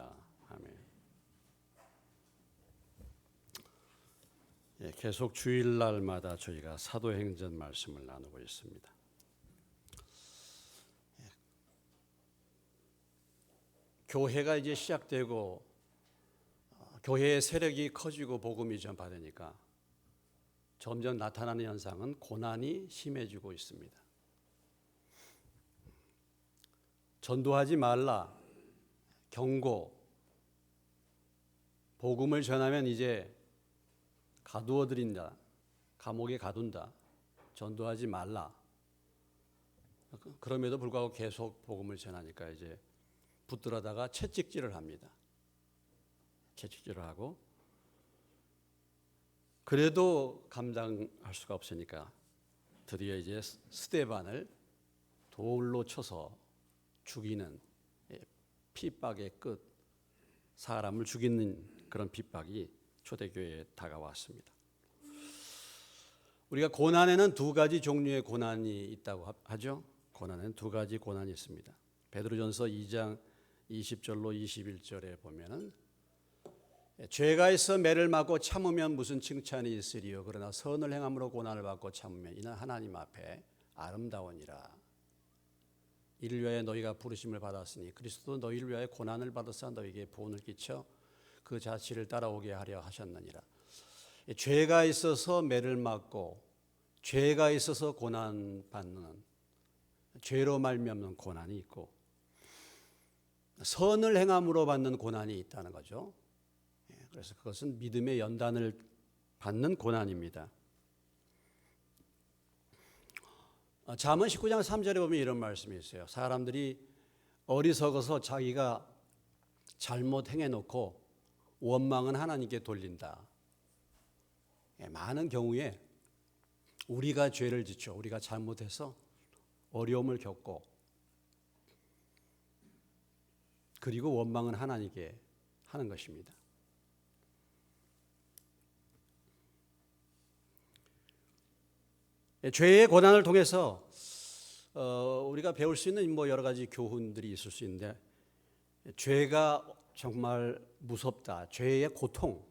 기도합니다. 아멘. 계속 주일날마다 저희가 사도행전 말씀을 나누고 있습니다. 교회가 이제 시작되고 교회의 세력이 커지고 복음이 전파되니까 점점 나타나는 현상은 고난이 심해지고 있습니다. 전도하지 말라, 경고, 복음을 전하면 이제 가두어 드린다, 감옥에 가둔다, 전도하지 말라. 그럼에도 불구하고 계속 복음을 전하니까 이제 붙들어다가 채찍질을 합니다. 채찍질을 하고 그래도 감당할 수가 없으니까 드디어 이제 스데반을 돌로 쳐서 죽이는 핍박의 끝, 사람을 죽이는 그런 핍박이 초대교회에 다가왔습니다. 우리가 고난에는 두 가지 종류의 고난이 있다고 하죠. 고난에는 두 가지 고난이 있습니다. 베드로전서 2장 20절로 21절에 보면은 죄가 있어 매를 맞고 참으면 무슨 칭찬이 있으리요. 그러나 선을 행함으로 고난을 받고 참으면 이는 하나님 앞에 아름다우니라. 이를 위하여 너희가 부르심을 받았으니 그리스도 너희를 위하여 고난을 받으사 너희에게 보응을 끼쳐 그 자취를 따라오게 하려 하셨느니라. 죄가 있어서 매를 맞고 죄가 있어서 고난받는, 죄로 말미암는 고난이 있고 선을 행함으로 받는 고난이 있다는 거죠. 그래서 그것은 믿음의 연단을 받는 고난입니다. 잠언 19장 3절에 보면 이런 말씀이 있어요. 사람들이 어리석어서 자기가 잘못 행해놓고 원망은 하나님께 돌린다. 많은 경우에 우리가 죄를 짓죠. 우리가 잘못해서 어려움을 겪고 그리고 원망은 하나님께 하는 것입니다. 죄의 고난을 통해서 우리가 배울 수 있는 여러 가지 교훈들이 있을 수 있는데, 죄가 정말 무섭다. 죄의 고통.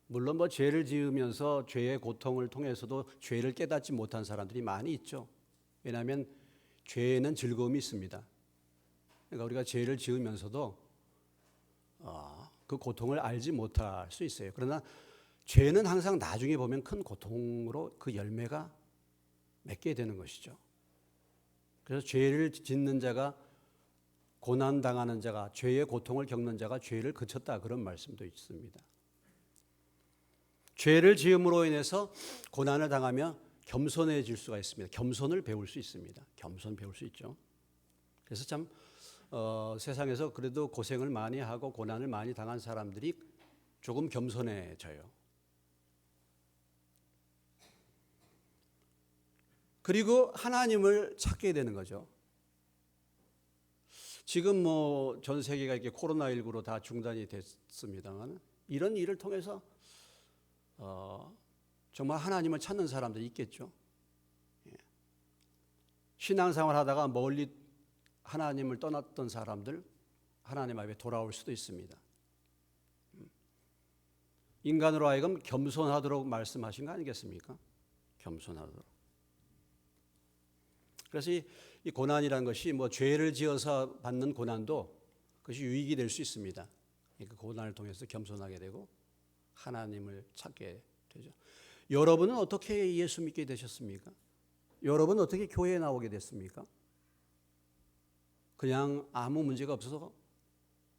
물론 죄를 지으면서 죄의 고통을 통해서도 죄를 깨닫지 못한 사람들이 많이 있죠. 왜냐하면 죄에는 즐거움이 있습니다. 그러니까 우리가 죄를 지으면서도 그 고통을 알지 못할 수 있어요. 그러나 죄는 항상 나중에 보면 큰 고통으로 그 열매가 맺게 되는 것이죠. 그래서 죄를 짓는 자가, 고난당하는 자가, 죄의 고통을 겪는 자가 죄를 그쳤다, 그런 말씀도 있습니다. 죄를 지음으로 인해서 고난을 당하며 겸손해질 수가 있습니다. 겸손을 배울 수 있습니다. 겸손 배울 수 있죠. 그래서 참 세상에서 그래도 고생을 많이 하고 고난을 많이 당한 사람들이 조금 겸손해져요. 그리고 하나님을 찾게 되는 거죠. 지금 전 세계가 이렇게 코로나19로 다 중단이 됐습니다만 이런 일을 통해서 정말 하나님을 찾는 사람들이 있겠죠. 신앙생활 하다가 멀리 하나님을 떠났던 사람들, 하나님 앞에 돌아올 수도 있습니다. 인간으로 하여금 겸손하도록 말씀하신 거 아니겠습니까? 겸손하도록. 그래서 이 고난이라는 것이 죄를 지어서 받는 고난도 그것이 유익이 될 수 있습니다. 그 고난을 통해서 겸손하게 되고 하나님을 찾게 되죠. 여러분은 어떻게 예수 믿게 되셨습니까? 여러분은 어떻게 교회에 나오게 됐습니까? 그냥 아무 문제가 없어서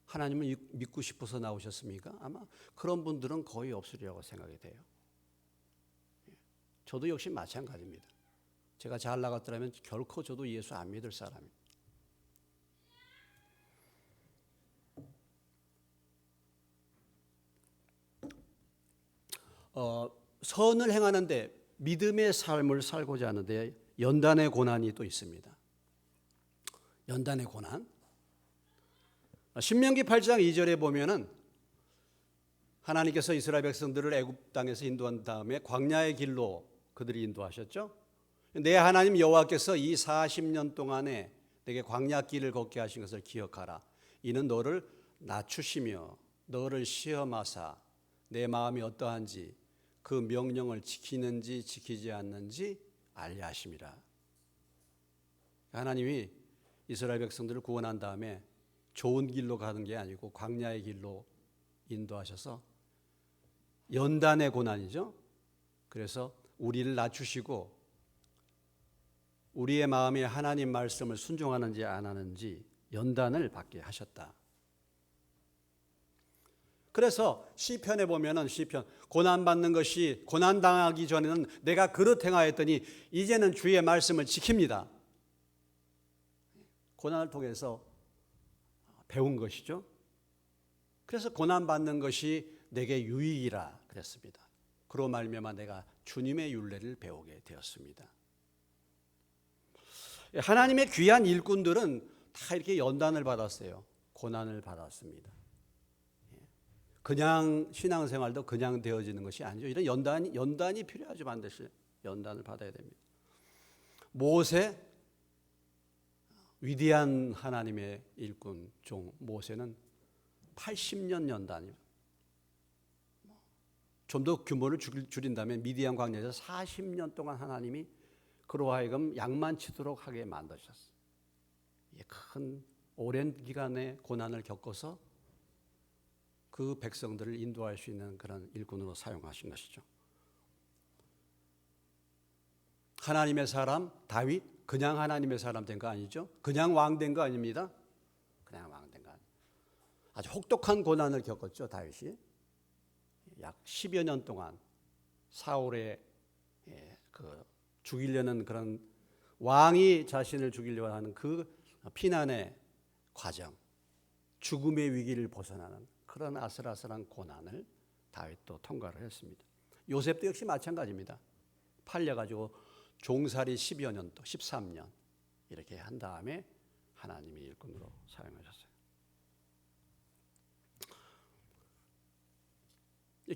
하나님을 믿고 싶어서 나오셨습니까? 아마 그런 분들은 거의 없으리라고 생각이 돼요. 저도 역시 마찬가지입니다. 제가 잘 나갔더라면 결코 저도 예수 안 믿을 사람입니다. 선을 행하는데, 믿음의 삶을 살고자 하는데 연단의 고난이 또 있습니다. 연단의 고난. 신명기 8장 2절에 보면은 하나님께서 이스라엘 백성들을 애굽 땅에서 인도한 다음에 광야의 길로 그들이 인도하셨죠. 내 하나님 여호와께서 이 40년 동안에 내게 광야길을 걷게 하신 것을 기억하라. 이는 너를 낮추시며 너를 시험하사 내 마음이 어떠한지 그 명령을 지키는지 지키지 않는지 알려 하심이라. 하나님이 이스라엘 백성들을 구원한 다음에 좋은 길로 가는 게 아니고 광야의 길로 인도하셔서 연단의 고난이죠. 그래서 우리를 낮추시고 우리의 마음이 하나님 말씀을 순종하는지 안 하는지 연단을 받게 하셨다. 그래서 시편에 보면은 시편 고난 받는 것이 고난 당하기 전에는 내가 그릇 행하였더니 이제는 주의 말씀을 지킵니다. 고난을 통해서 배운 것이죠. 그래서 고난 받는 것이 내게 유익이라 그랬습니다. 그로 말미암아 내가 주님의 율례를 배우게 되었습니다. 하나님의 귀한 일꾼들은 다 이렇게 연단을 받았어요. 고난을 받았습니다. 그냥 신앙생활도 그냥 되어지는 것이 아니죠. 이런 연단이 필요하죠. 반드시 연단을 받아야 됩니다. 모세, 위대한 하나님의 일꾼 종 모세는 80년 연단이에요. 좀 더 규모를 줄인다면 미디안 광야에서 40년 동안 하나님이 그로 하여금 양만치도록 하게 만드셨어요. 큰 오랜 기간의 고난을 겪어서 그 백성들을 인도할 수 있는 그런 일꾼으로 사용하신 것이죠. 하나님의 사람 다윗 그냥 하나님의 사람 된 거 아니죠? 그냥 왕 된 거 아닙니다. 그냥 왕 된 거 아니에요. 아주 혹독한 고난을 겪었죠. 다윗이 약 10여 년 동안 사울의 죽이려는 그런 왕이 자신을 죽이려고 하는 그 피난의 과정, 죽음의 위기를 벗어나는 그런 아슬아슬한 고난을 다윗도 통과를 했습니다. 요셉도 역시 마찬가지입니다. 팔려가지고 종살이 10여 년 또 13년 이렇게 한 다음에 하나님의 일꾼으로 사용하셨어요.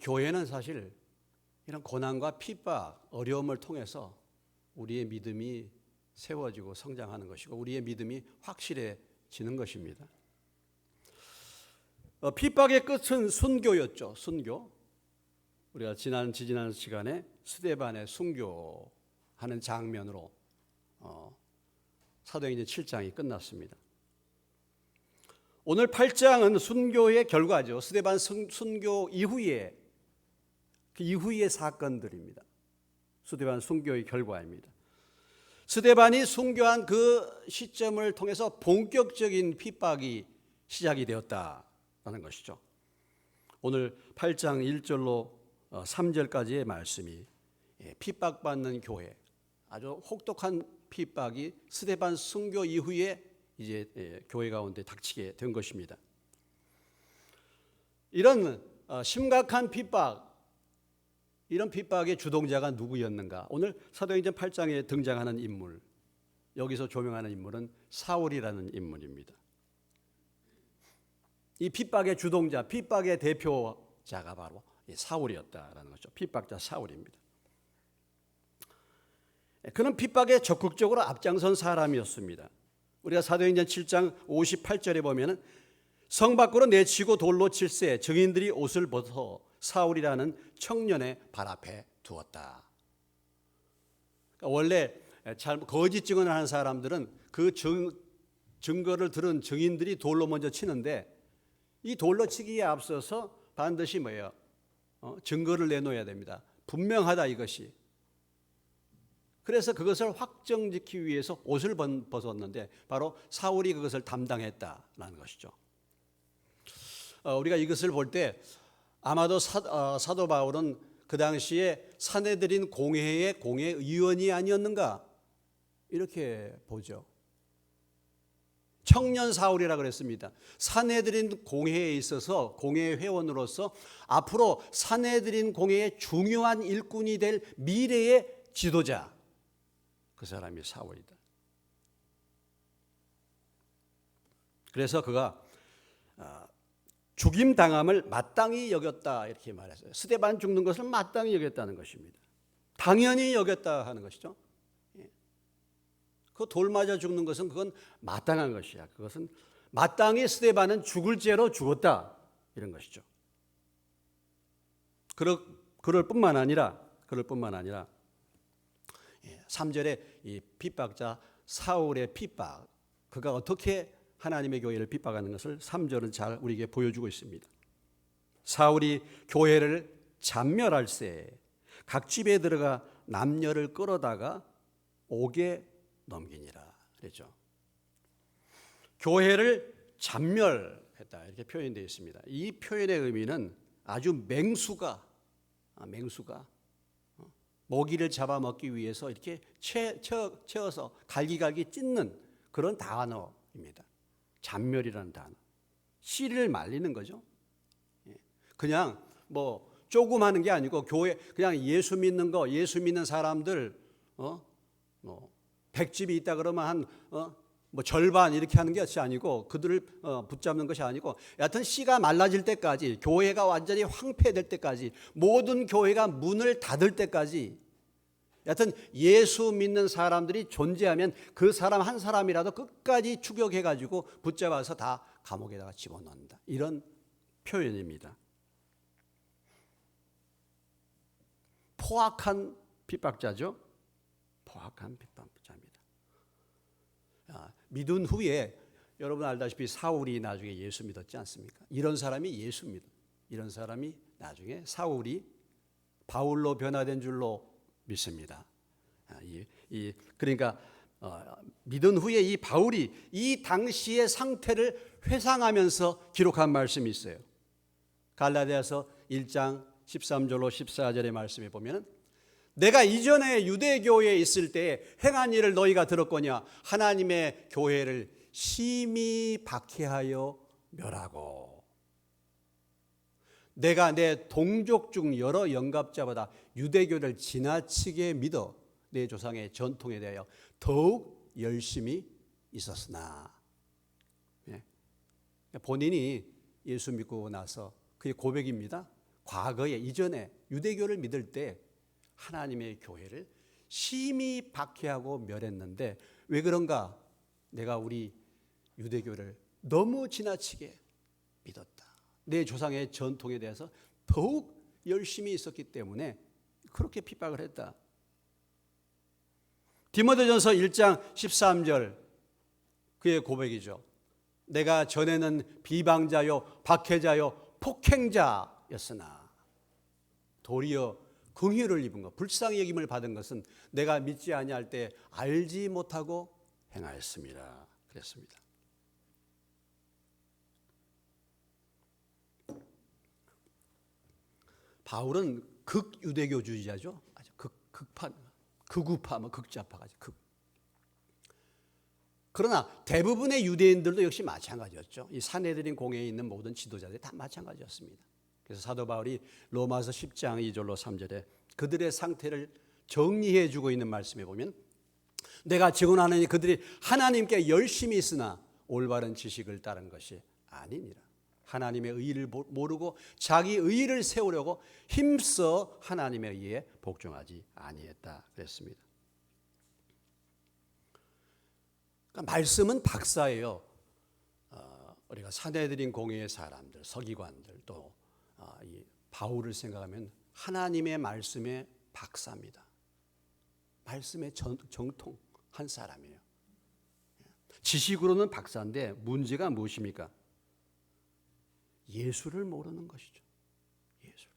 교회는 사실 이런 고난과 핍박, 어려움을 통해서 우리의 믿음이 세워지고 성장하는 것이고 우리의 믿음이 확실해지는 것입니다. 핍박의 끝은 순교였죠. 순교. 우리가 지난 시간에 스데반의 순교하는 장면으로 사도행전 7장이 끝났습니다. 오늘 8장은 순교의 결과죠. 스데반 순교 이후에 그 이후의 사건들입니다. 스데반 순교의 결과입니다. 스데반이 순교한 그 시점을 통해서 본격적인 핍박이 시작이 되었다는 것이죠. 오늘 8장 1절로 3절까지의 말씀이 핍박받는 교회, 아주 혹독한 핍박이 스데반 순교 이후에 이제 교회 가운데 닥치게 된 것입니다. 이런 심각한 핍박, 이런 핍박의 주동자가 누구였는가? 오늘 사도행전 8장에 등장하는 인물, 여기서 조명하는 인물은 사울이라는 인물입니다. 이 핍박의 주동자, 핍박의 대표자가 바로 사울이었다라는 거죠. 핍박자 사울입니다. 그는 핍박에 적극적으로 앞장선 사람이었습니다. 우리가 사도행전 7장 58절에 보면은 성 밖으로 내치고 돌로 칠세 증인들이 옷을 벗어 사울이라는 청년의 발 앞에 두었다. 그러니까 원래 거짓 증언을 하는 사람들은 그 증거를 들은 증인들이 돌로 먼저 치는데 이 돌로 치기에 앞서서 반드시 뭐예요? 증거를 내놓아야 됩니다. 분명하다 이것이. 그래서 그것을 확정짓기 위해서 옷을 벗었는데 바로 사울이 그것을 담당했다라는 것이죠. 우리가 이것을 볼 때 아마도 사도 바울은 그 당시에 산헤드린 공회의 공회의원이 아니었는가 이렇게 보죠. 청년 사울이라 그랬습니다. 산헤드린 공회에 있어서 공회 회원으로서 앞으로 산헤드린 공회의 중요한 일꾼이 될 미래의 지도자, 그 사람이 사울이다. 그래서 그가 죽임 당함을 마땅히 여겼다 이렇게 말했어요. 스데반 죽는 것을 마땅히 여겼다는 것입니다. 당연히 여겼다 하는 것이죠. 그 돌 맞아 죽는 것은 그건 마땅한 것이야. 그것은 마땅히 스데반은 죽을 죄로 죽었다 이런 것이죠. 그럴 뿐만 아니라 3절에 이 핍박자 사울의 핍박, 그가 어떻게 하나님의 교회를 핍박하는 것을 3절은 잘 우리에게 보여주고 있습니다. 사울이 교회를 잔멸할세 각 집에 들어가 남녀를 끌어다가 옥에 넘기니라 그랬죠. 교회를 잔멸했다 이렇게 표현되어 있습니다. 이 표현의 의미는 아주 맹수가 모기를 잡아먹기 위해서 이렇게 채어서 갈기갈기 찢는 그런 단어입니다. 잔멸이라는 단어. 씨를 말리는 거죠. 그냥 뭐 조금 하는 게 아니고 교회 그냥 예수 믿는 사람들 100집이 있다 그러면 뭐 절반 이렇게 하는 것이 아니고 그들을 붙잡는 것이 아니고 여하튼 씨가 말라질 때까지 교회가 완전히 황폐될 때까지 모든 교회가 문을 닫을 때까지 여하튼 예수 믿는 사람들이 존재하면 그 사람 한 사람이라도 끝까지 추격해가지고 붙잡아서 다 감옥에다가 집어넣는다 이런 표현입니다. 포악한 핍박자죠. 포악한 핍박자입니다. 믿은 후에 여러분 알다시피 사울이 나중에 예수 믿었지 않습니까? 이런 사람이 예수 믿어. 이런 사람이 나중에 사울이 바울로 변화된 줄로 믿습니다. 그러니까 믿은 후에 이 바울이 이 당시의 상태를 회상하면서 기록한 말씀이 있어요. 갈라디아서 1장 13절로 14절의 말씀에 보면 내가 이전에 유대교회에 있을 때 행한 일을 너희가 들었거냐 하나님의 교회를 심히 박해하여 멸하고 내가 내 동족 중 여러 영갑자보다 유대교를 지나치게 믿어 내 조상의 전통에 대하여 더욱 열심히 있었으나 본인이 예수 믿고 나서 그게 고백입니다. 과거에 이전에 유대교를 믿을 때 하나님의 교회를 심히 박해하고 멸했는데 왜 그런가? 내가 우리 유대교를 너무 지나치게 믿었다. 내 조상의 전통에 대해서 더욱 열심히 있었기 때문에 그렇게 핍박을 했다. 디모데전서 1장 13절 그의 고백이죠. 내가 전에는 비방자요 박해자요 폭행자였으나 도리어 긍휼을 입은 것, 불쌍히 여김을 받은 것은 내가 믿지 아니할 때 알지 못하고 행하였습니다. 그랬습니다. 바울은 극유대교주의자죠. 아주 극우파, 극좌파까지 그러나 대부분의 유대인들도 역시 마찬가지였죠. 이 산헤드린 공회에 있는 모든 지도자들이 다 마찬가지였습니다. 그래서 사도 바울이 로마서 10장 2절로 3절에 그들의 상태를 정리해 주고 있는 말씀에 보면 내가 증언하노니 그들이 하나님께 열심히 있으나 올바른 지식을 따른 것이 아니니라. 하나님의 의의를 모르고 자기 의의를 세우려고 힘써 하나님의 의의에 복종하지 아니했다 그랬습니다. 그러니까 말씀은 박사예요. 우리가 산헤드린 공회의 사람들, 서기관들 또 이 바울을 생각하면 하나님의 말씀의 박사입니다. 말씀의 정통한 사람이에요. 지식으로는 박사인데 문제가 무엇입니까? 예수를 모르는 것이죠. 예수를.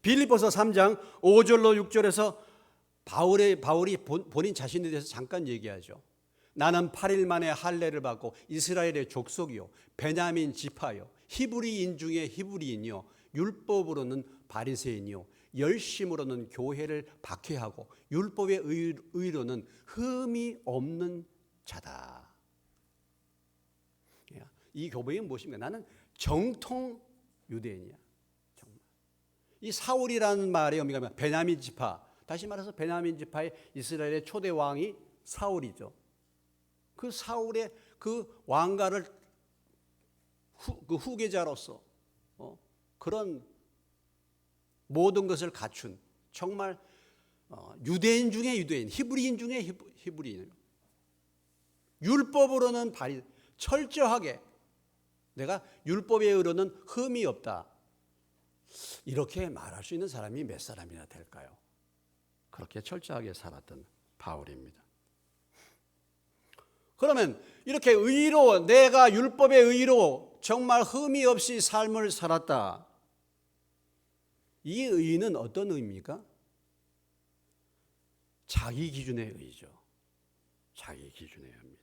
빌립보서 3장 5절로 6절에서 바울이 본인 자신에 대해서 잠깐 얘기하죠. 나는 8일 만에 할례를 받고 이스라엘의 족속이요 베냐민 지파요 히브리인 중에 히브리인이요 율법으로는 바리새인이요 열심으로는 교회를 박해하고 율법의 의로는 흠이 없는 자다. 이 고백이 무엇입니까? 나는 정통 유대인이야. 정말. 이 사울이라는 말의 의미가 뭐냐? 베냐민 지파. 다시 말해서 베냐민 지파의 이스라엘의 초대 왕이 사울이죠. 그 사울의 그 왕가를 후계자로서 그런 모든 것을 갖춘 정말 유대인 중에 유대인, 히브리인 중에 히브리인. 율법으로는 철저하게 내가 율법의 의로는 흠이 없다. 이렇게 말할 수 있는 사람이 몇 사람이나 될까요? 그렇게 철저하게 살았던 바울입니다. 그러면 이렇게 내가 율법의 의로 정말 흠이 없이 삶을 살았다. 이 의는 어떤 의입니까? 자기 기준의 의죠. 자기 기준의 의입니다.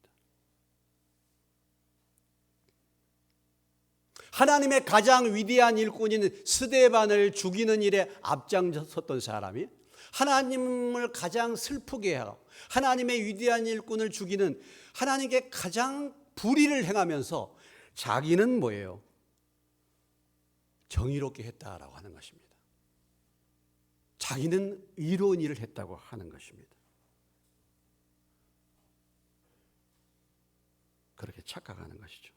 하나님의 가장 위대한 일꾼인 스데반을 죽이는 일에 앞장섰던 사람이 하나님을 가장 슬프게 하고 하나님의 위대한 일꾼을 죽이는 하나님께 가장 불의를 행하면서 자기는 뭐예요? 정의롭게 했다라고 하는 것입니다. 자기는 의로운 일을 했다고 하는 것입니다. 그렇게 착각하는 것이죠.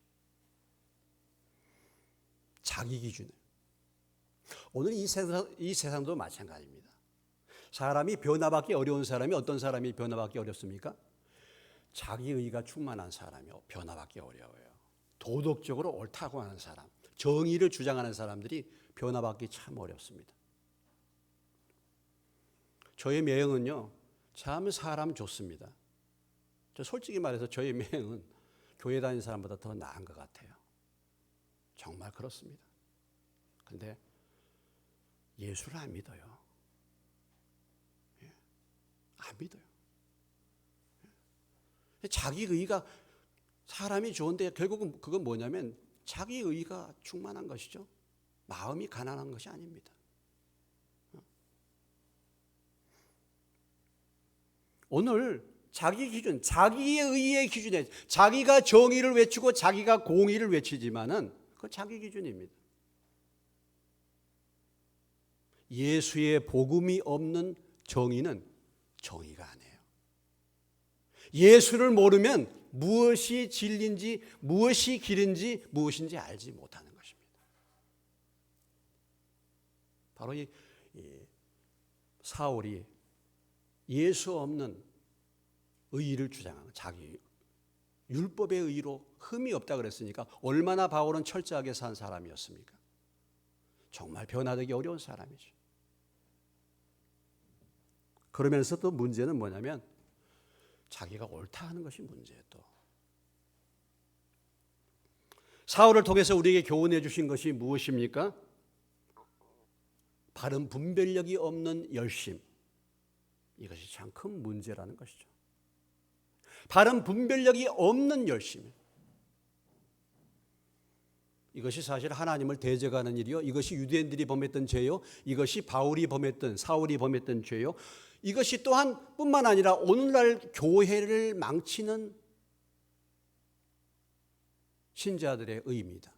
자기 기준에. 오늘 이 세상도 마찬가지입니다. 사람이 변화받기 어려운 사람이 어떤 사람이 변화받기 어렵습니까? 자기의가 충만한 사람이 변화받기 어려워요. 도덕적으로 옳다고 하는 사람, 정의를 주장하는 사람들이 변화받기 참 어렵습니다. 저의 매형은요, 참 사람 좋습니다. 저 솔직히 말해서 저의 매형은 교회 다니는 사람보다 더 나은 것 같아요. 정말 그렇습니다. 그런데 예수를 안 믿어요. 안 믿어요. 자기 의가 사람이 좋은데 결국은 그건 뭐냐면 자기 의가 충만한 것이죠. 마음이 가난한 것이 아닙니다. 오늘 자기 기준, 자기의 의의 기준에 자기가 정의를 외치고 자기가 공의를 외치지만은 그건 자기 기준입니다. 예수의 복음이 없는 정의는 정의가 아니에요. 예수를 모르면 무엇이 진리인지 무엇이 길인지 무엇인지 알지 못하는 것입니다. 바로 이 사울이 예수 없는 의의를 주장하는 자기 율법의 의의로 흠이 없다 그랬으니까 얼마나 바울은 철저하게 산 사람이었습니까? 정말 변화되기 어려운 사람이죠. 그러면서 또 문제는 뭐냐면 자기가 옳다 하는 것이 문제예요. 또 사울을 통해서 우리에게 교훈해 주신 것이 무엇입니까? 바른 분별력이 없는 열심. 이것이 참 큰 문제라는 것이죠. 바른 분별력이 없는 열심. 이것이 사실 하나님을 대적하는 일이요. 이것이 유대인들이 범했던 죄요. 이것이 바울이 범했던 사울이 범했던 죄요. 이것이 또한 뿐만 아니라 오늘날 교회를 망치는 신자들의 의입니다.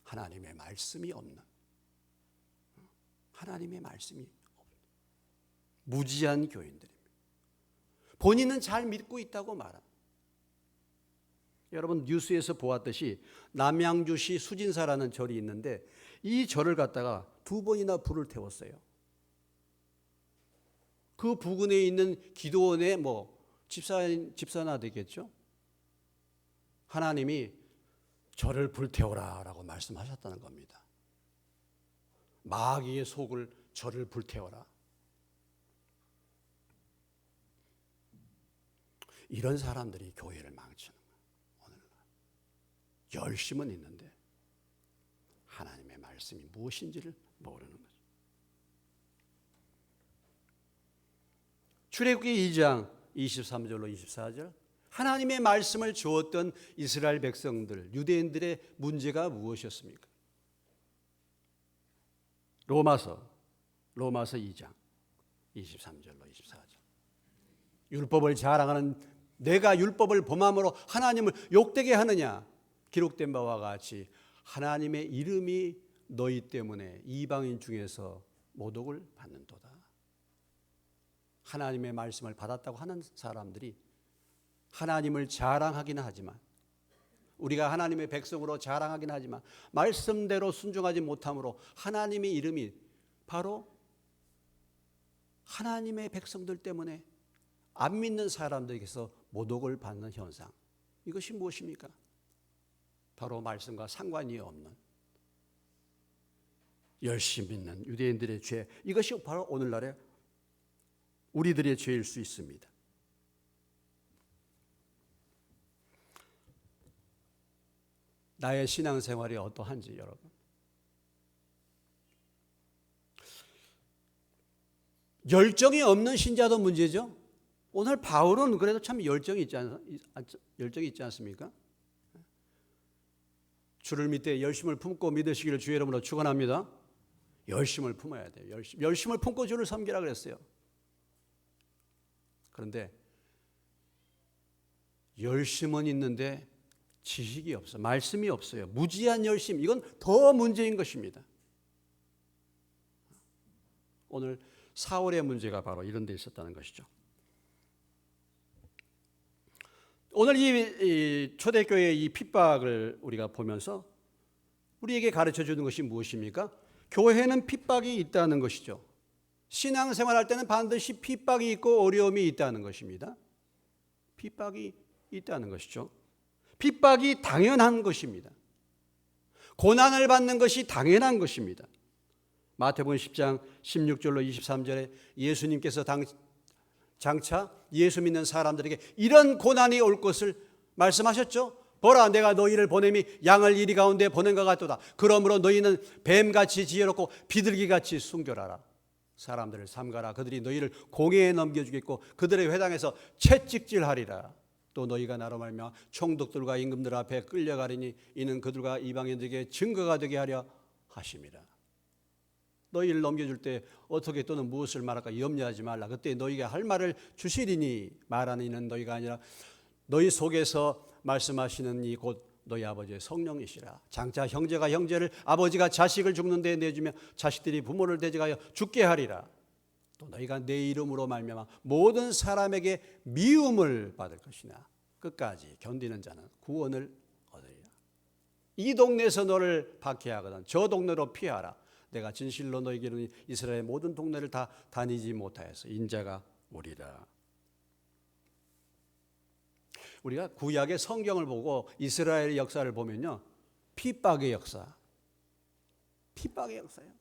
하나님의 말씀이 없는, 하나님의 말씀이 없는 무지한 교인들입니다. 본인은 잘 믿고 있다고 말합니다. 여러분 뉴스에서 보았듯이 남양주시 수진사라는 절이 있는데 이 절을 갖다가 2번이나 불을 태웠어요. 그 부근에 있는 기도원의 집사나 되겠죠. 하나님이 절을 불태워라라고 말씀하셨다는 겁니다. 마귀의 속을 절을 불태워라. 이런 사람들이 교회를 망치는 거예요. 오늘날 열심은 있는데 하나님의 말씀이 무엇인지를 모르는 거죠. 출애굽기 2장 23절로 24절 하나님의 말씀을 주었던 이스라엘 백성들, 유대인들의 문제가 무엇이었습니까? 로마서 2장 23절로 24절 율법을 자랑하는 내가 율법을 범함으로 하나님을 욕되게 하느냐? 기록된 바와 같이 하나님의 이름이 너희 때문에 이방인 중에서 모독을 받는도다. 하나님의 말씀을 받았다고 하는 사람들이 하나님을 자랑하기는 하지만 우리가 하나님의 백성으로 자랑하기는 하지만 말씀대로 순종하지 못함으로 하나님의 이름이 바로 하나님의 백성들 때문에 안 믿는 사람들에게서 모독을 받는 현상. 이것이 무엇입니까? 바로 말씀과 상관이 없는 열심 있는 유대인들의 죄. 이것이 바로 오늘날의 우리들의 죄일 수 있습니다. 나의 신앙생활이 어떠한지 여러분. 열정이 없는 신자도 문제죠. 오늘 바울은 그래도 참 열정이 있지 않습니까? 주를 믿되 열심을 품고 믿으시기를 주의 이름으로 축원합니다. 열심을 품어야 돼요. 열심을 품고 주를 섬기라 그랬어요. 그런데 열심은 있는데 지식이 없어, 말씀이 없어요. 무지한 열심, 이건 더 문제인 것입니다. 오늘 사울의 문제가 바로 이런 데 있었다는 것이죠. 오늘 이 초대교회의 이 핍박을 우리가 보면서 우리에게 가르쳐 주는 것이 무엇입니까? 교회는 핍박이 있다는 것이죠. 신앙생활할 때는 반드시 핍박이 있고 어려움이 있다는 것입니다. 핍박이 있다는 것이죠. 핍박이 당연한 것입니다. 고난을 받는 것이 당연한 것입니다. 마태복음 10장 16절로 23절에 예수님께서 장차 예수 믿는 사람들에게 이런 고난이 올 것을 말씀하셨죠. 보라, 내가 너희를 보냄이 양을 이리 가운데 보낸 것 같도다. 그러므로 너희는 뱀같이 지혜롭고 비둘기같이 순결하라. 사람들을 삼가라. 그들이 너희를 공회에 넘겨주겠고 그들의 회당에서 채찍질하리라. 또 너희가 나로 말미암아 총독들과 임금들 앞에 끌려가리니 이는 그들과 이방인들에게 증거가 되게 하려 하심이라. 너희를 넘겨줄 때 어떻게 또는 무엇을 말할까 염려하지 말라. 그때 너희가 할 말을 주시리니 말하는 이는 너희가 아니라 너희 속에서 말씀하시는 이 곧 너희 아버지의 성령이시라. 장차 형제가 형제를, 아버지가 자식을 죽는 데 내주며 자식들이 부모를 대적하여 죽게 하리라. 또 너희가 내 이름으로 말미암아 모든 사람에게 미움을 받을 것이나 끝까지 견디는 자는 구원을 얻으리라. 이 동네에서 너를 박해하거든 저 동네로 피하라. 내가 진실로 너에게 이르노니 이스라엘의 모든 동네를 다 다니지 못하여서 인자가 오리라. 우리가 구약의 성경을 보고 이스라엘의 역사를 보면요, 핍박의 역사, 핍박의 역사예요.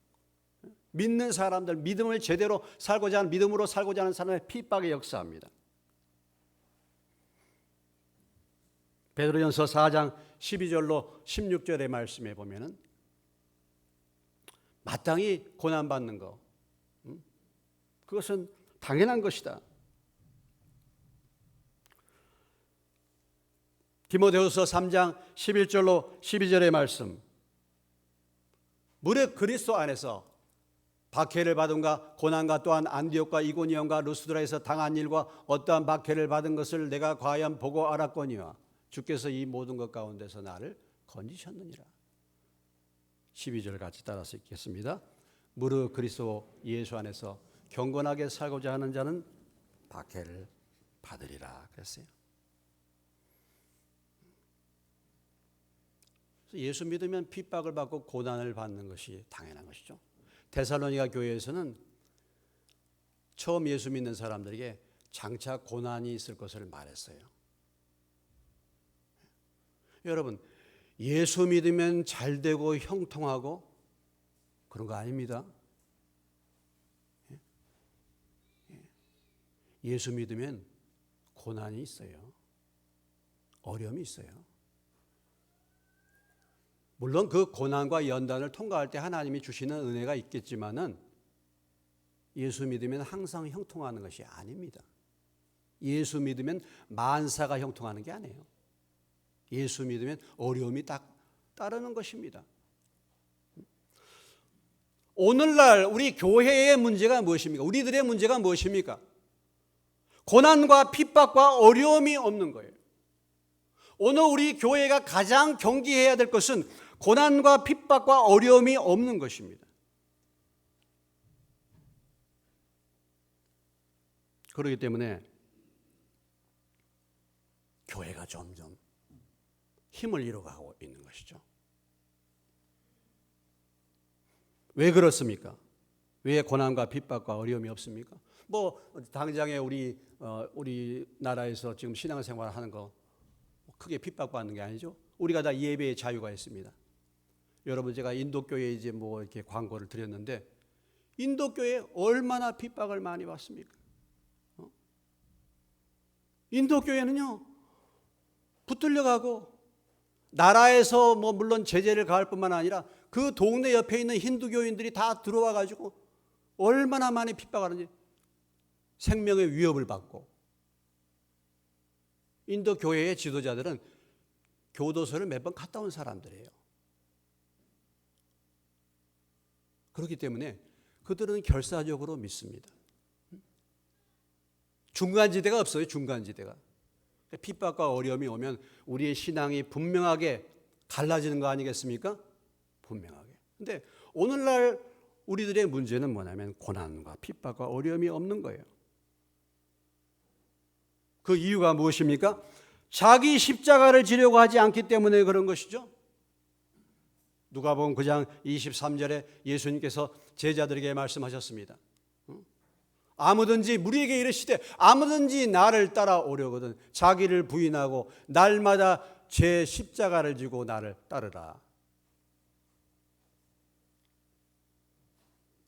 믿는 사람들, 믿음을 제대로 살고자 하는, 믿음으로 살고자 하는 사람의 핍박의 역사입니다. 베드로전서 4장 12절로 16절의 말씀에 보면은 마땅히 고난받는 것, 그것은 당연한 것이다. 디모데후서 3장 11절로 12절의 말씀, 무릇 그리스도 안에서 박해를 받은가 고난과 또한 안디옥과 이고니온과 루스드라에서 당한 일과 어떠한 박해를 받은 것을 내가 과연 보고 알았거니와 주께서 이 모든 것 가운데서 나를 건지셨느니라. 12절 같이 따라서 읽겠습니다. 무릇 그리스도 예수 안에서 경건하게 살고자 하는 자는 박해를 받으리라 그랬어요. 예수 믿으면 핍박을 받고 고난을 받는 것이 당연한 것이죠. 데살로니가 교회에서는 처음 예수 믿는 사람들에게 장차 고난이 있을 것을 말했어요. 여러분, 예수 믿으면 잘 되고 형통하고 그런 거 아닙니다. 예수 믿으면 고난이 있어요. 어려움이 있어요. 물론 그 고난과 연단을 통과할 때 하나님이 주시는 은혜가 있겠지만은 예수 믿으면 항상 형통하는 것이 아닙니다. 예수 믿으면 만사가 형통하는 게 아니에요. 예수 믿으면 어려움이 딱 따르는 것입니다. 오늘날 우리 교회의 문제가 무엇입니까? 우리들의 문제가 무엇입니까? 고난과 핍박과 어려움이 없는 거예요. 오늘 우리 교회가 가장 경계해야 될 것은 고난과 핍박과 어려움이 없는 것입니다. 그렇기 때문에 교회가 점점 힘을 잃어가고 있는 것이죠. 왜 그렇습니까? 왜 고난과 핍박과 어려움이 없습니까? 뭐 당장에 우리 나라에서 지금 신앙생활 하는 거 크게 핍박받는 게 아니죠. 우리가 다 예배의 자유가 있습니다. 여러분, 제가 인도교회 이제 뭐 이렇게 광고를 드렸는데 인도교회 얼마나 핍박을 많이 받습니까? 인도교회는요, 붙들려가고 나라에서 뭐 물론 제재를 가할 뿐만 아니라 그 동네 옆에 있는 힌두교인들이 다 들어와 가지고 얼마나 많이 핍박하는지, 생명의 위협을 받고. 인도 교회의 지도자들은 교도소를 몇 번 갔다 온 사람들이에요. 그렇기 때문에 그들은 결사적으로 믿습니다. 중간지대가 없어요. 중간지대가. 핍박과 어려움이 오면 우리의 신앙이 분명하게 갈라지는 거 아니겠습니까? 분명하게. 근데 오늘날 우리들의 문제는 뭐냐면 고난과 핍박과 어려움이 없는 거예요. 그 이유가 무엇입니까? 자기 십자가를 지려고 하지 않기 때문에 그런 것이죠. 누가복음 9장 23절에 예수님께서 제자들에게 말씀하셨습니다. 아무든지 우리에게 이르시되 아무든지 나를 따라오려거든 자기를 부인하고 날마다 제 십자가를 지고 나를 따르라.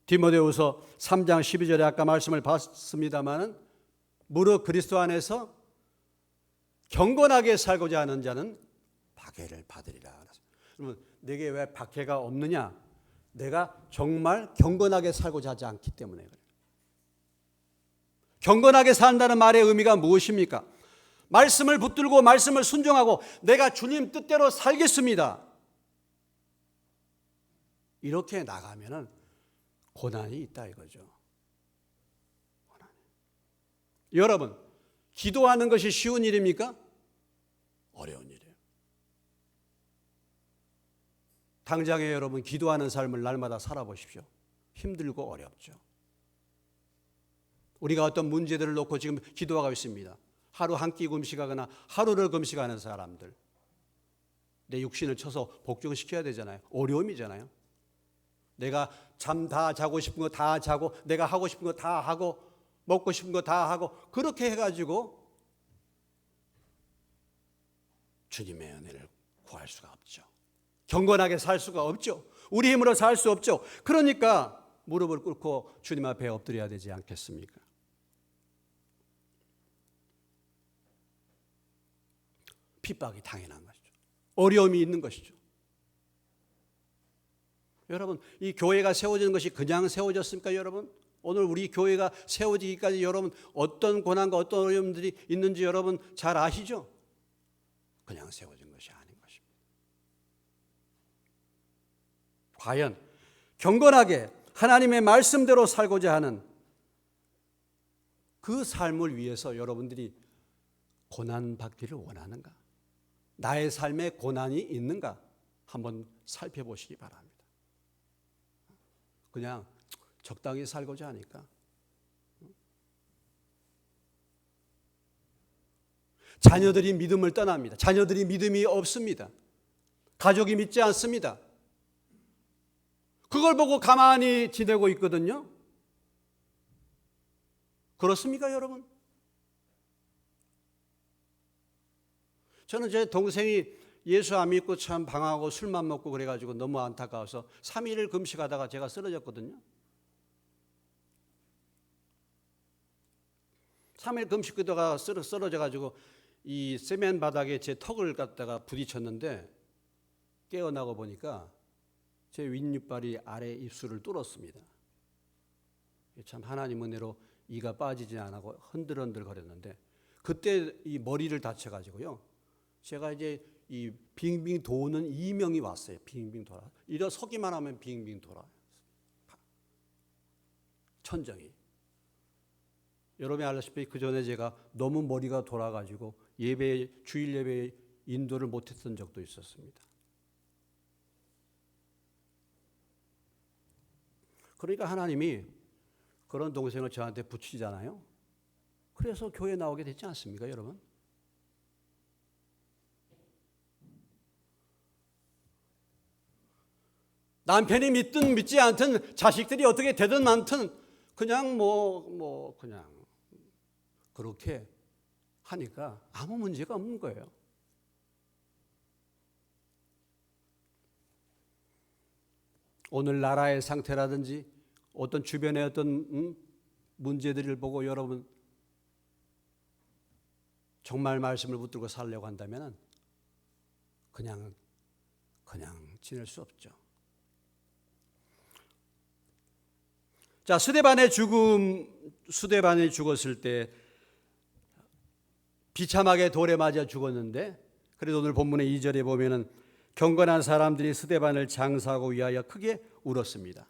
디모데후서 3장 12절에 아까 말씀을 봤습니다마는 무릇 그리스도 안에서 경건하게 살고자 하는 자는 박해를 받으리라. 그러면 내게 왜 박해가 없느냐? 내가 정말 경건하게 살고자 하지 않기 때문에 그래요. 경건하게 산다는 말의 의미가 무엇입니까? 말씀을 붙들고 말씀을 순종하고 내가 주님 뜻대로 살겠습니다. 이렇게 나가면은 고난이 있다 이거죠. 고난이. 여러분, 기도하는 것이 쉬운 일입니까? 어려운 일이에요. 당장에 여러분 기도하는 삶을 날마다 살아보십시오. 힘들고 어렵죠. 우리가 어떤 문제들을 놓고 지금 기도하고 있습니다. 하루 한 끼 금식하거나 하루를 금식하는 사람들. 내 육신을 쳐서 복종시켜야 되잖아요. 어려움이잖아요. 내가 잠 다 자고 싶은 거 다 자고 내가 하고 싶은 거 다 하고 먹고 싶은 거 다 하고 그렇게 해가지고 주님의 은혜를 구할 수가 없죠. 경건하게 살 수가 없죠. 우리 힘으로 살 수 없죠. 그러니까 무릎을 꿇고 주님 앞에 엎드려야 되지 않겠습니까? 핍박이 당연한 것이죠. 어려움이 있는 것이죠. 여러분, 이 교회가 세워지는 것이 그냥 세워졌습니까, 여러분? 오늘 우리 교회가 세워지기까지 여러분 어떤 고난과 어떤 어려움들이 있는지 여러분 잘 아시죠? 그냥 세워진 것이 아닌 것입니다. 과연 경건하게 하나님의 말씀대로 살고자 하는 그 삶을 위해서 여러분들이 고난받기를 원하는가? 나의 삶에 고난이 있는가? 한번 살펴보시기 바랍니다. 그냥 적당히 살고자 하니까. 자녀들이 믿음을 떠납니다. 자녀들이 믿음이 없습니다. 가족이 믿지 않습니다. 그걸 보고 가만히 지내고 있거든요. 그렇습니까, 여러분? 저는 제 동생이 예수 안 믿고 참 방황하고 술만 먹고 그래가지고 너무 안타까워서 3일을 금식하다가 제가 쓰러졌거든요. 3일 금식하다가 쓰러져가지고 이 세면 바닥에 제 턱을 갖다가 부딪혔는데 깨어나고 보니까 제 윗니빨이 아래 입술을 뚫었습니다. 참 하나님 은혜로 이가 빠지지 않고 흔들흔들 거렸는데 그때 이 머리를 다쳐가지고요. 제가 이제 이 빙빙 도는 이명이 왔어요. 빙빙 돌아. 일어서기만 하면 빙빙 돌아. 천정이. 여러분이 알다시피 그 전에 제가 너무 머리가 돌아가지고 주일 예배 인도를 못했던 적도 있었습니다. 그러니까 하나님이 그런 동생을 저한테 붙이잖아요. 그래서 교회 나오게 됐지 않습니까, 여러분? 남편이 믿든 믿지 않든 자식들이 어떻게 되든 많든 그냥 그냥 그렇게 하니까 아무 문제가 없는 거예요. 오늘 나라의 상태라든지 어떤 주변의 어떤 문제들을 보고 여러분 정말 말씀을 붙들고 살려고 한다면 그냥 지낼 수 없죠. 자, 스데반이 죽었을 때 비참하게 돌에 맞아 죽었는데, 그래도 오늘 본문의 2절에 보면은 경건한 사람들이 스데반을 장사하고 위하여 크게 울었습니다.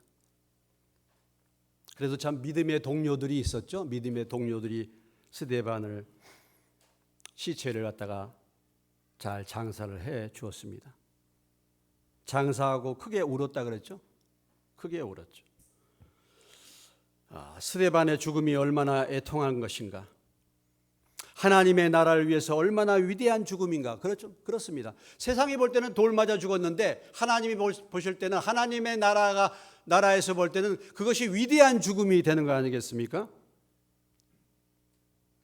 그래서 참 믿음의 동료들이 있었죠. 믿음의 동료들이 스데반을 시체를 갖다가 잘 장사를 해 주었습니다. 장사하고 크게 울었다 그랬죠. 크게 울었죠. 스데반의 죽음이 얼마나 애통한 것인가. 하나님의 나라를 위해서 얼마나 위대한 죽음인가. 그렇죠? 그렇습니다. 세상이 볼 때는 돌 맞아 죽었는데 하나님이 보실 때는 하나님의 나라에서 볼 때는 그것이 위대한 죽음이 되는 거 아니겠습니까?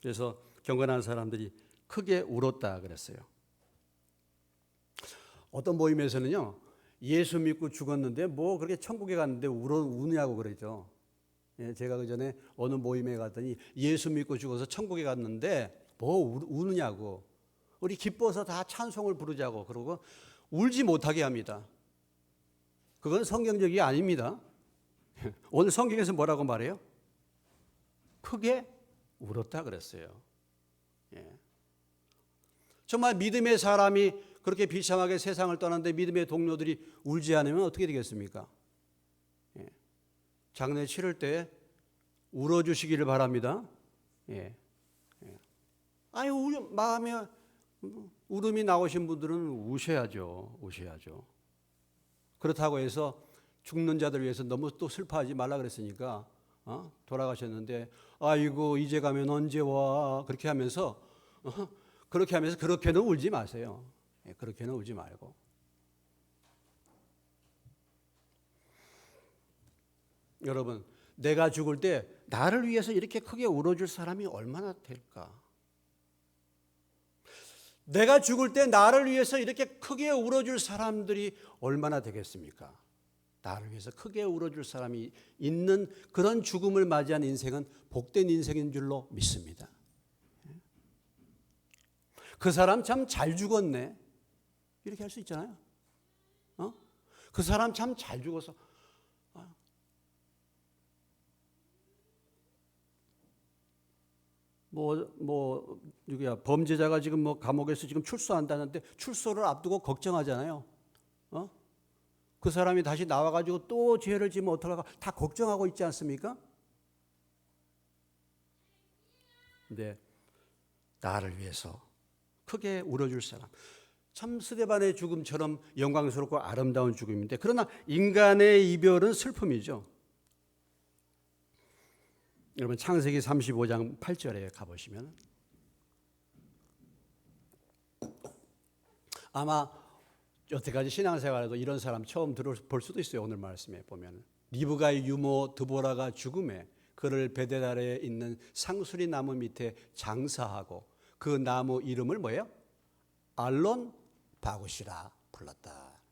그래서 경건한 사람들이 크게 울었다 그랬어요. 어떤 모임에서는요, 예수 믿고 죽었는데 뭐 그렇게 천국에 갔는데 우냐고 그러죠. 제가 그 전에 어느 모임에 갔더니 예수 믿고 죽어서 천국에 갔는데 뭐 우느냐고, 우리 기뻐서 다 찬송을 부르자고 그러고 울지 못하게 합니다. 그건 성경적이 아닙니다. 오늘 성경에서 뭐라고 말해요? 크게 울었다 그랬어요. 정말 믿음의 사람이 그렇게 비참하게 세상을 떠났는데 믿음의 동료들이 울지 않으면 어떻게 되겠습니까? 장례 치를 때 울어주시기를 바랍니다. 마음에 울음이 나오신 분들은 우셔야죠. 그렇다고 해서 죽는 자들 위해서 너무 또 슬퍼하지 말라 그랬으니까 돌아가셨는데 아이고 이제 가면 언제 와 그렇게 하면서 그렇게는 울지 마세요. 그렇게는 울지 말고. 여러분, 내가 죽을 때 나를 위해서 이렇게 크게 울어줄 사람이 얼마나 될까? 내가 죽을 때 나를 위해서 이렇게 크게 울어줄 사람들이 얼마나 되겠습니까? 나를 위해서 크게 울어줄 사람이 있는 그런 죽음을 맞이한 인생은 복된 인생인 줄로 믿습니다. 그 사람 참 잘 죽었네. 이렇게 할 수 있잖아요. 그 사람 참 잘 죽어서. 범죄자가 지금 감옥에서 지금 출소한다는데 출소를 앞두고 걱정하잖아요. 그 사람이 다시 나와가지고 또 죄를 지면 어떡할까 다 걱정하고 있지 않습니까? 근데 나를 위해서 크게 울어줄 사람, 참 스데반의 죽음처럼 영광스럽고 아름다운 죽음인데, 그러나 인간의 이별은 슬픔이죠. 여러분 창세기 35장 8절에 가보시면 아마 여태까지 신앙생활에도 이런 사람 처음 들어볼 수도 있어요. 오늘 말씀에 보면 리브가의 유모 드보라가 죽음에 그를 베델 아래에 있는 상수리 나무 밑에 장사하고 그 나무 이름을 뭐예요? 알론 바굿이라 불렀다.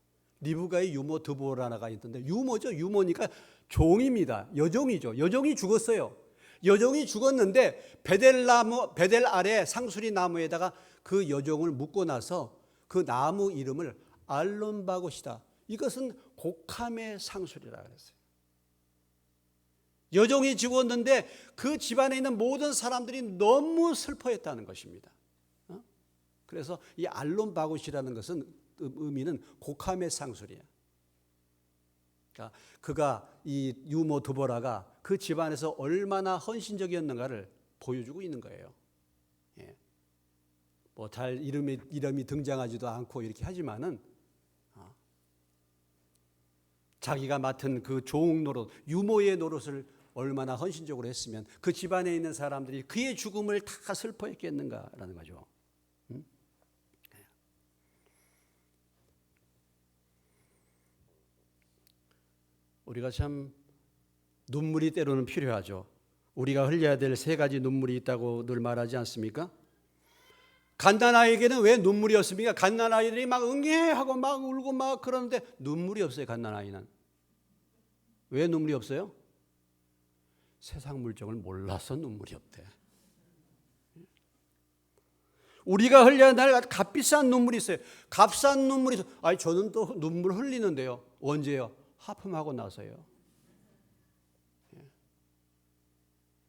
리브가의 유모 드보라가 있던데, 유모죠. 유모니까 종입니다. 여종이죠. 여종이 죽었어요. 여종이 죽었는데 베델 아래 상수리 나무에다가 그 여종을 묻고 나서 그 나무 이름을 알론 바굿이다. 이것은 곡함의 상수리라 그랬어요. 여종이 죽었는데 그 집안에 있는 모든 사람들이 너무 슬퍼했다는 것입니다. 그래서 이 알론 바굿이라는 것은 의미는 곡함의 상수리야. 그러니까 그가 이 유모 드보라가 그 집안에서 얼마나 헌신적이었는가를 보여주고 있는 거예요. 잘 이름이 등장하지도 않고 이렇게 하지만은 자기가 맡은 그 종 노릇, 유모의 노릇을 얼마나 헌신적으로 했으면 그 집안에 있는 사람들이 그의 죽음을 다 슬퍼했겠는가라는 거죠. 우리가 참 눈물이 때로는 필요하죠. 우리가 흘려야 될 세 가지 눈물이 있다고 늘 말하지 않습니까? 갓난아이에게는 왜 눈물이 없습니까? 갓난아이들이 막 응애하고 막 울고 막 그러는데 눈물이 없어요. 갓난아이는. 왜 눈물이 없어요? 세상 물정을 몰라서 눈물이 없대. 우리가 흘려야 할 값비싼 눈물이 있어요. 값싼 눈물이 있어요. 아니 저는 또 눈물 흘리는데요. 언제요? 하품하고 나서요.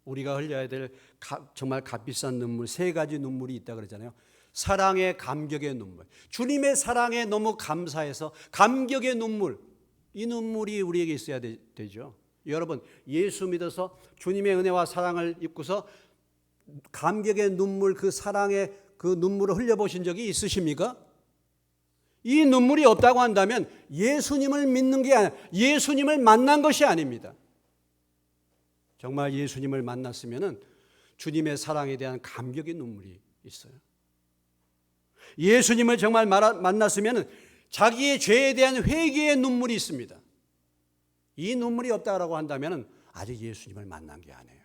우리가 흘려야 될 정말 값비싼 눈물, 세 가지 눈물이 있다 그러잖아요. 사랑의 감격의 눈물, 주님의 사랑에 너무 감사해서 감격의 눈물, 이 눈물이 우리에게 있어야 되죠. 여러분, 예수 믿어서 주님의 은혜와 사랑을 입고서 감격의 눈물, 그 사랑의 그 눈물을 흘려보신 적이 있으십니까? 이 눈물이 없다고 한다면 예수님을 믿는 게 아니라 예수님을 만난 것이 아닙니다. 정말 예수님을 만났으면 주님의 사랑에 대한 감격의 눈물이 있어요. 예수님을 정말 만났으면 자기의 죄에 대한 회개의 눈물이 있습니다. 이 눈물이 없다고 한다면 아직 예수님을 만난 게 아니에요.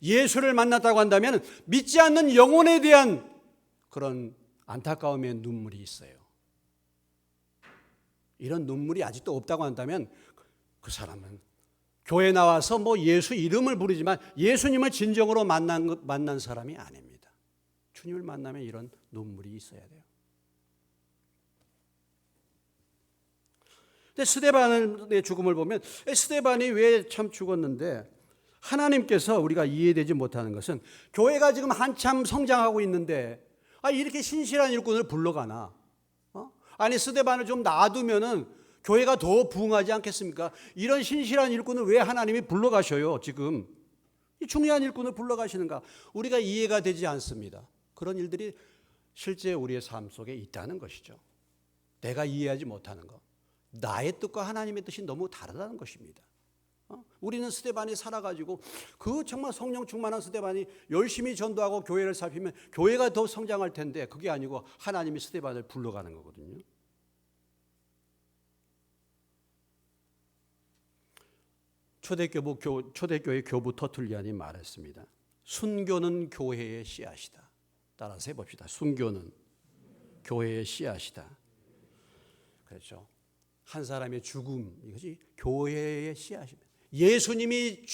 예수를 만났다고 한다면 믿지 않는 영혼에 대한 그런 안타까움의 눈물이 있어요. 이런 눈물이 아직도 없다고 한다면 그 사람은 교회 나와서 뭐 예수 이름을 부르지만 예수님을 진정으로 만난 사람이 아닙니다. 주님을 만나면 이런 눈물이 있어야 돼요. 근데 스데반의 죽음을 보면 스데반이 왜 참 죽었는데 하나님께서 우리가 이해되지 못하는 것은 교회가 지금 한참 성장하고 있는데 이렇게 신실한 일꾼을 불러가나? 아니 스데반을 좀 놔두면은 교회가 더 부흥하지 않겠습니까? 이런 신실한 일꾼을 왜 하나님이 불러가셔요? 지금 이 중요한 일꾼을 불러가시는가? 우리가 이해가 되지 않습니다. 그런 일들이 실제 우리의 삶 속에 있다는 것이죠. 내가 이해하지 못하는 것, 나의 뜻과 하나님의 뜻이 너무 다르다는 것입니다. 우리는 스데반이 살아가지고 그 정말 성령 충만한 스데반이 열심히 전도하고 교회를 살피면 교회가 더 성장할 텐데 그게 아니고 하나님이 스데반을 불러가는 거거든요. 초대교회 교부 터툴리안이 말했습니다. 순교는 교회의 씨앗이다. 따라서 해봅시다. 순교는 교회의 씨앗이다. 그렇죠. 한 사람의 죽음, 이것이 교회의 씨앗입니다. 예수님의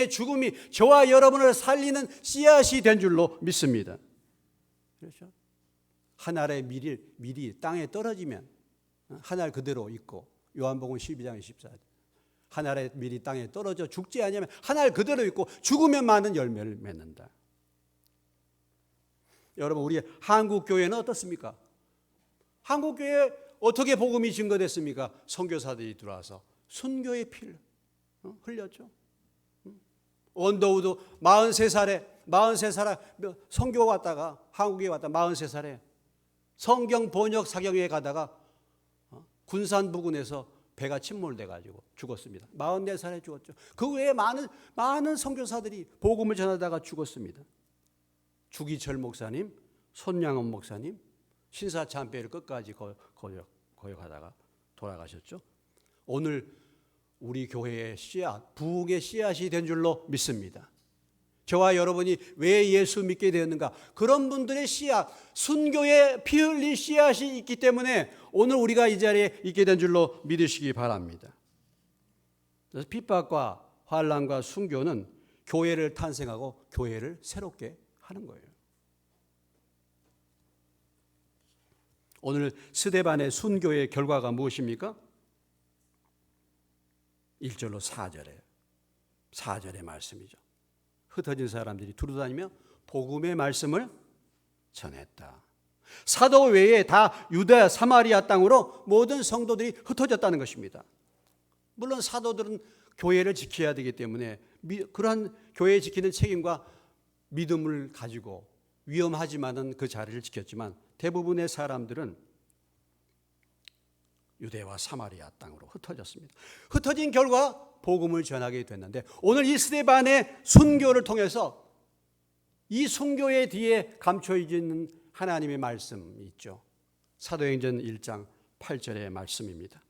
죽음이 저와 여러분을 살리는 씨앗이 된 줄로 믿습니다. 그렇죠. 한 알의 밀이 땅에 떨어지면 한 알 그대로 있고 요한복음 12장 14절 한 알의 밀이 땅에 떨어져 죽지 않으면 한 알 그대로 있고 죽으면 많은 열매를 맺는다. 여러분 우리 한국교회는 어떻습니까? 한국교회 어떻게 복음이 증거됐습니까? 선교사들이 들어와서 순교의 피를 흘렸죠. 원더우드 43살에 선교 왔다가 한국에 왔다 43살에 성경 번역 사경에 가다가 군산 부근에서 배가 침몰돼 가지고 죽었습니다. 44살에 죽었죠. 그 외에 많은 선교사들이 복음을 전하다가 죽었습니다. 주기철 목사님, 손양원 목사님, 신사참배를 끝까지 거역하다가 돌아가셨죠. 오늘 우리 교회의 씨앗, 부흥의 씨앗이 된 줄로 믿습니다. 저와 여러분이 왜 예수 믿게 되었는가? 그런 분들의 씨앗, 순교의 피 흘린 씨앗이 있기 때문에 오늘 우리가 이 자리에 있게 된 줄로 믿으시기 바랍니다. 그래서 핍박과 환난과 순교는 교회를 탄생하고 교회를 새롭게 하는 거예요. 오늘 스데반의 순교의 결과가 무엇입니까? 1절로 4절의 말씀이죠. 흩어진 사람들이 두루다니며 복음의 말씀을 전했다. 사도 외에 다 유대 사마리아 땅으로 모든 성도들이 흩어졌다는 것입니다. 물론 사도들은 교회를 지켜야 되기 때문에 그러한 교회 지키는 책임과 믿음을 가지고 위험하지만은 그 자리를 지켰지만 대부분의 사람들은 유대와 사마리아 땅으로 흩어졌습니다. 흩어진 결과 복음을 전하게 됐는데 오늘 이 스데반의 순교를 통해서 이 순교의 뒤에 감춰있는 하나님의 말씀이 있죠. 사도행전 1장 8절의 말씀입니다.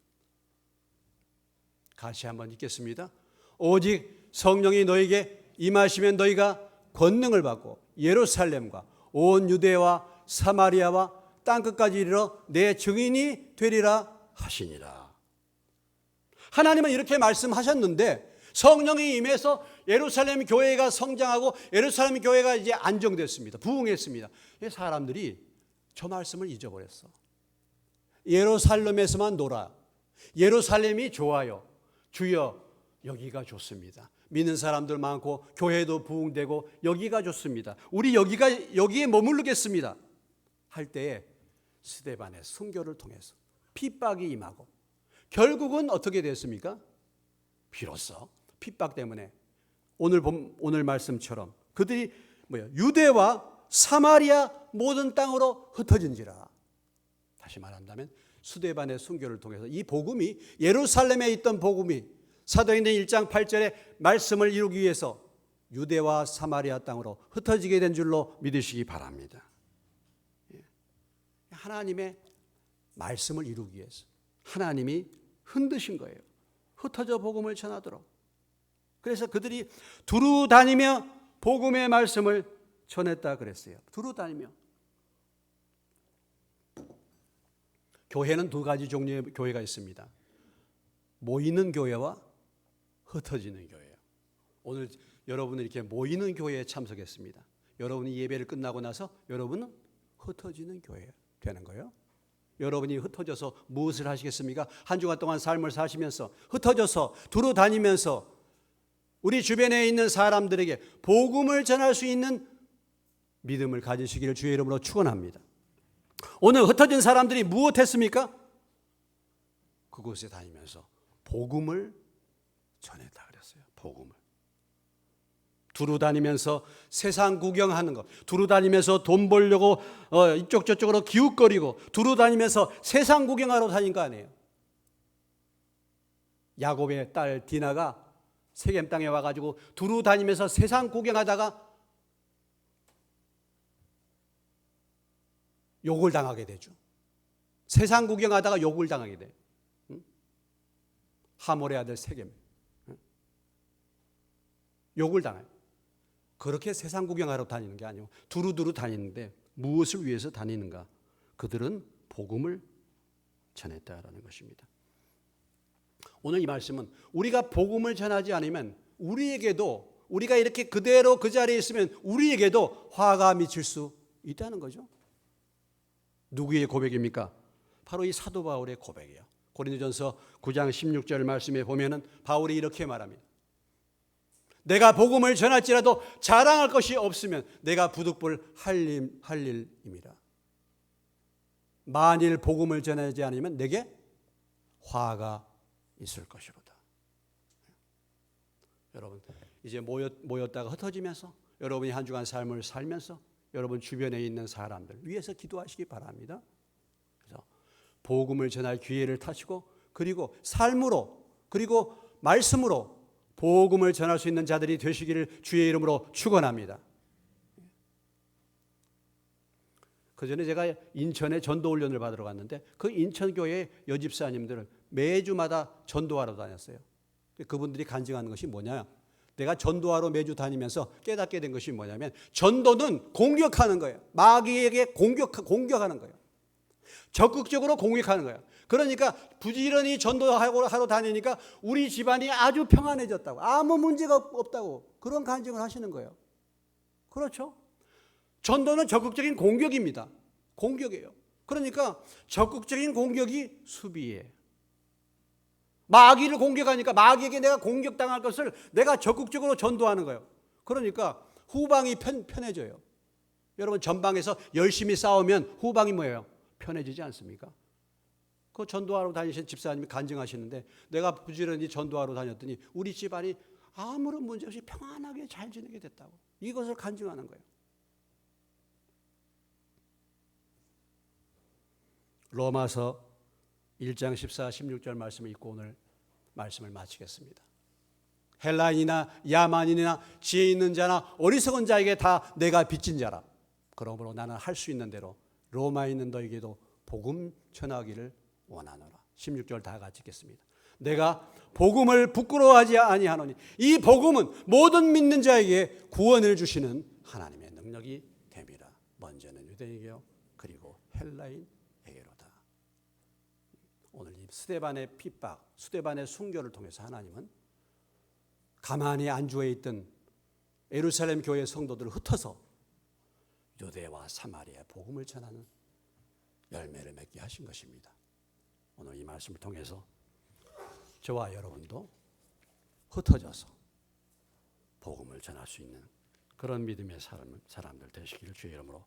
같이 한번 읽겠습니다. 오직 성령이 너에게 임하시면 너희가 권능을 받고 예루살렘과 온 유대와 사마리아와 땅끝까지 이르러 내 증인이 되리라 하시니라. 하나님은 이렇게 말씀하셨는데 성령이 임해서 예루살렘 교회가 성장하고 예루살렘 교회가 이제 안정됐습니다. 부흥했습니다. 사람들이 저 말씀을 잊어버렸어. 예루살렘에서만 놀아. 예루살렘이 좋아요. 주여 여기가 좋습니다. 믿는 사람들 많고 교회도 부흥되고 여기가 좋습니다. 우리 여기에 머무르겠습니다. 할 때에 스데반의 순교를 통해서 핍박이 임하고 결국은 어떻게 됐습니까? 비로소 핍박 때문에 오늘 말씀처럼 그들이 유대와 사마리아 모든 땅으로 흩어진지라. 다시 말한다면 스데반의 순교를 통해서 이 복음이 예루살렘에 있던 복음이 사도행전 1장 8절의 말씀을 이루기 위해서 유대와 사마리아 땅으로 흩어지게 된 줄로 믿으시기 바랍니다. 하나님의 말씀을 이루기 위해서 하나님이 흔드신 거예요. 흩어져 복음을 전하도록. 그래서 그들이 두루 다니며 복음의 말씀을 전했다 그랬어요. 두루 다니며. 교회는 두 가지 종류의 교회가 있습니다. 모이는 교회와 흩어지는 교회예요. 오늘 여러분은 이렇게 모이는 교회에 참석했습니다. 여러분이 예배를 끝나고 나서 여러분은 흩어지는 교회 되는 거예요. 여러분이 흩어져서 무엇을 하시겠습니까? 한 주간 동안 삶을 사시면서 흩어져서 두루 다니면서 우리 주변에 있는 사람들에게 복음을 전할 수 있는 믿음을 가지시기를 주의 이름으로 축원합니다. 오늘 흩어진 사람들이 무엇했습니까? 그곳에 다니면서 복음을 전했다 그랬어요. 복음을. 두루 다니면서 세상 구경하는 것, 두루 다니면서 돈 벌려고 이쪽 저쪽으로 기웃거리고 두루 다니면서 세상 구경하러 다닌 거 아니에요. 야곱의 딸 디나가 세겜 땅에 와가지고 두루 다니면서 세상 구경하다가 욕을 당하게 되죠. 세상 구경하다가 욕을 당하게 돼요. 하몰의 아들 세겜. 욕을 당해요. 그렇게 세상 구경하러 다니는 게 아니고 두루두루 다니는데 무엇을 위해서 다니는가? 그들은 복음을 전했다라는 것입니다. 오늘 이 말씀은 우리가 복음을 전하지 않으면 우리에게도 우리가 이렇게 그대로 그 자리에 있으면 우리에게도 화가 미칠 수 있다는 거죠. 누구의 고백입니까? 바로 이 사도 바울의 고백이에요. 고린도전서 9장 16절 말씀에 보면은 바울이 이렇게 말합니다. 내가 복음을 전할지라도 자랑할 것이 없으면 내가 부득불 할 일입니다. 만일 복음을 전하지 않으면 내게 화가 있을 것이로다. 여러분 이제 모였다가 흩어지면서 여러분이 한 주간 삶을 살면서 여러분 주변에 있는 사람들 위해서 기도하시기 바랍니다. 그래서 복음을 전할 기회를 타시고 그리고 삶으로 그리고 말씀으로 복음을 전할 수 있는 자들이 되시기를 주의 이름으로 축원합니다. 그전에 제가 인천에 전도 훈련을 받으러 갔는데 그 인천교회 여집사님들을 매주마다 전도하러 다녔어요. 그분들이 간증하는 것이 뭐냐? 내가 전도하러 매주 다니면서 깨닫게 된 것이 뭐냐면 전도는 공격하는 거예요. 마귀에게 공격하는 거예요. 적극적으로 공격하는 거예요. 그러니까 부지런히 전도하러 다니니까 우리 집안이 아주 평안해졌다고, 아무 문제가 없다고 그런 간증을 하시는 거예요. 그렇죠? 전도는 적극적인 공격입니다. 공격이에요. 그러니까 적극적인 공격이 수비예요. 마귀를 공격하니까 마귀에게 내가 공격당할 것을 내가 적극적으로 전도하는 거예요. 그러니까 후방이 편해져요. 여러분 전방에서 열심히 싸우면 후방이 뭐예요? 편해지지 않습니까? 그 전도하러 다니신 집사님이 간증하시는데 내가 부지런히 전도하러 다녔더니 우리 집안이 아무런 문제 없이 평안하게 잘 지내게 됐다고. 이것을 간증하는 거예요. 로마서 1장 14, 16절 말씀을 읽고 오늘 말씀을 마치겠습니다. 헬라인이나 야만인이나 지혜 있는 자나 어리석은 자에게 다 내가 빚진 자라. 그러므로 나는 할 수 있는 대로 로마에 있는 너에게도 복음 전하기를 원하노라. 16절 다 같이 읽겠습니다. 내가 복음을 부끄러워하지 아니하노니 이 복음은 모든 믿는 자에게 구원을 주시는 하나님의 능력이 됩니다. 먼저는 유대인에게요, 그리고 헬라인에게로다. 오늘 이 스데반의 핍박, 스데반의 순교를 통해서 하나님은 가만히 안주해 있던 예루살렘 교회 성도들을 흩어서 유대와 사마리아에 복음을 전하는 열매를 맺게 하신 것입니다. 오늘 이 말씀을 통해서 저와 여러분도 흩어져서 복음을 전할 수 있는 그런 믿음의 사람들 되시기를 주의 이름으로